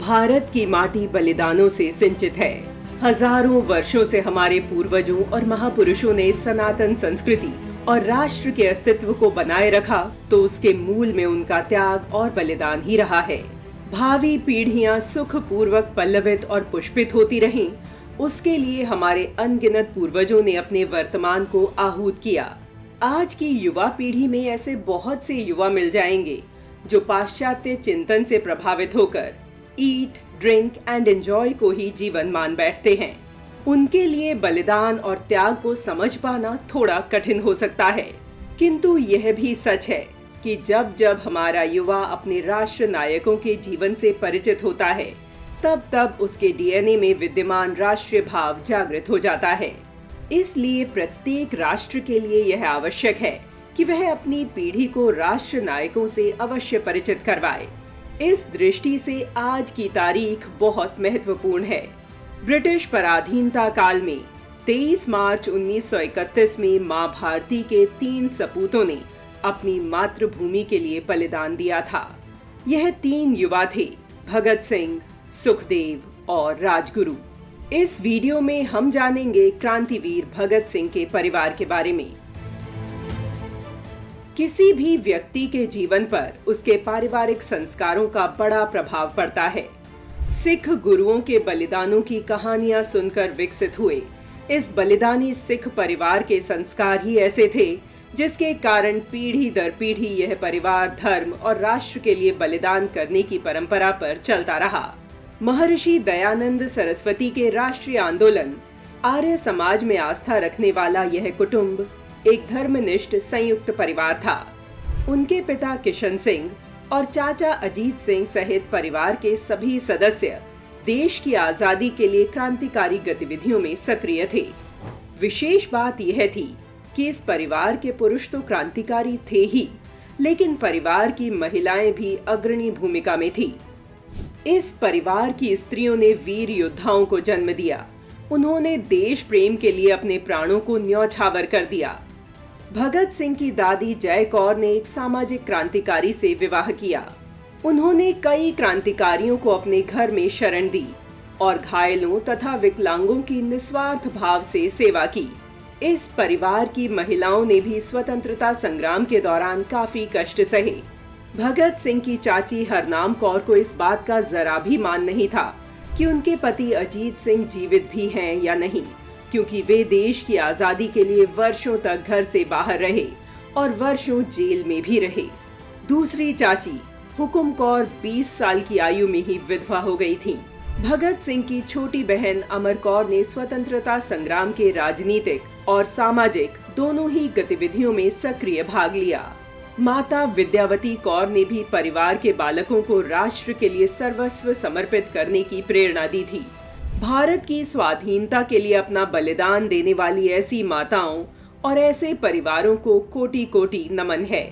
भारत की माटी बलिदानों से सिंचित है। हजारों वर्षों से हमारे पूर्वजों और महापुरुषों ने सनातन संस्कृति और राष्ट्र के अस्तित्व को बनाए रखा, तो उसके मूल में उनका त्याग और बलिदान ही रहा है। भावी पीढ़ियां सुख पूर्वक पल्लवित और पुष्पित होती रहें, उसके लिए हमारे अनगिनत पूर्वजों ने अपने वर्तमान को आहूत किया। आज की युवा पीढ़ी में ऐसे बहुत से युवा मिल जाएंगे जो पाश्चात्य चिंतन से प्रभावित होकर ईट, ड्रिंक एंड एंजॉय को ही जीवन मान बैठते हैं। उनके लिए बलिदान और त्याग को समझ पाना थोड़ा कठिन हो सकता है, किंतु यह भी सच है कि जब जब हमारा युवा अपने राष्ट्र नायकों के जीवन से परिचित होता है, तब तब उसके डीएनए में विद्यमान राष्ट्रीय भाव जागृत हो जाता है। इसलिए प्रत्येक राष्ट्र के लिए यह आवश्यक है कि वह अपनी पीढ़ी को राष्ट्र नायकों से अवश्य परिचित करवाए। इस दृष्टि से आज की तारीख बहुत महत्वपूर्ण है। ब्रिटिश पराधीनता काल में 23 मार्च 1931 में मां भारती के 3 सपूतों ने अपनी मातृभूमि के लिए बलिदान दिया था। यह 3 युवा थे, भगत सिंह, सुखदेव और राजगुरु। इस वीडियो में हम जानेंगे क्रांतिवीर भगत सिंह के परिवार के बारे में। किसी भी व्यक्ति के जीवन पर उसके पारिवारिक संस्कारों का बड़ा प्रभाव पड़ता है। सिख गुरुओं के बलिदानों की कहानियां सुनकर विकसित हुए इस बलिदानी सिख परिवार के संस्कार ही ऐसे थे जिसके कारण पीढ़ी दर पीढ़ी यह परिवार धर्म और राष्ट्र के लिए बलिदान करने की परंपरा पर चलता रहा। महर्षि दयानंद सरस्वती के राष्ट्रीय आंदोलन आर्य समाज में आस्था रखने वाला यह कुटुंब एक धर्मनिष्ठ संयुक्त परिवार था। उनके पिता किशन सिंह और चाचा अजीत सिंह सहित परिवार के सभी सदस्य देश की आजादी के लिए क्रांतिकारी गतिविधियों में सक्रिय थे। विशेष बात यह थी कि इस परिवार के पुरुष तो क्रांतिकारी थे ही, लेकिन परिवार की महिलाएं भी अग्रणी भूमिका में थी। इस परिवार की स्त्रियों ने वीर योद्धाओं को जन्म दिया। उन्होंने देश प्रेम के लिए अपने प्राणों को न्यौछावर कर दिया। भगत सिंह की दादी जय कौर ने एक सामाजिक क्रांतिकारी से विवाह किया। उन्होंने कई क्रांतिकारियों को अपने घर में शरण दी और घायलों तथा विकलांगों की निस्वार्थ भाव से सेवा की। इस परिवार की महिलाओं ने भी स्वतंत्रता संग्राम के दौरान काफी कष्ट सहे। भगत सिंह की चाची हरनाम कौर को इस बात का जरा भी मान नहीं था कि उनके पति अजीत सिंह जीवित भी हैं या नहीं, क्योंकि वे देश की आजादी के लिए वर्षों तक घर से बाहर रहे और वर्षों जेल में भी रहे। दूसरी चाची हुकुम कौर 20 साल की आयु में ही विधवा हो गई थीं। भगत सिंह की छोटी बहन अमर कौर ने स्वतंत्रता संग्राम के राजनीतिक और सामाजिक दोनों ही गतिविधियों में सक्रिय भाग लिया। माता विद्यावती कौर ने भी परिवार के बालकों को राष्ट्र के लिए सर्वस्व समर्पित करने की प्रेरणा दी थी। भारत की स्वाधीनता के लिए अपना बलिदान देने वाली ऐसी माताओं और ऐसे परिवारों को कोटि कोटि नमन है।